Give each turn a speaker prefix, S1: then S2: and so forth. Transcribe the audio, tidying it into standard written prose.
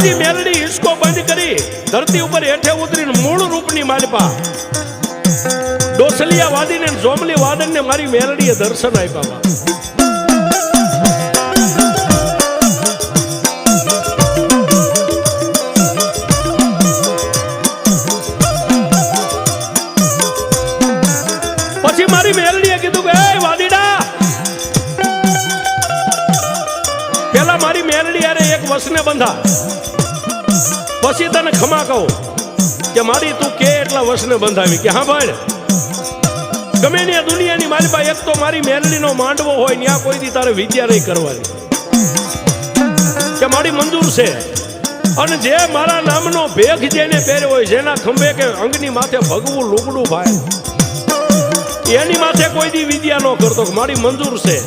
S1: વાદી મેલડી હિસકો બંધ કરી ધરતી ઉપર હેઠે ઉતરીને મૂળ રૂપની માલપા ડોસલિયા વાદીને જોમલી વાદનને મારી મેલડીએ દર્શન આપ્યા. પછી મારી મેલડીએ કીધું કે એ વાદીડા, પેલા મારી મેલડી યારે એક વસને બંધા, પછી તને ખમા કહું કે મારી તું કે એટલા વસને બંધાવી. કે હા ભાઈ, ગમે ને દુનિયાની મારી પાસે એક તો મારી મેલડીનો માંડવો હોય ત્યાં કોઈ દી તારે વિદ્યા નહીં કરવાની, કે મારી મંજૂર છે. અને જે મારા નામનો ભેખ જેને પહેર્યો હોય, જેના ખંભે કે અંગની માથે ભગવું લુગડું ભાઈ, એની માથે કોઈ દી વિદ્યા ન કરતો, મારી મંજૂર છે.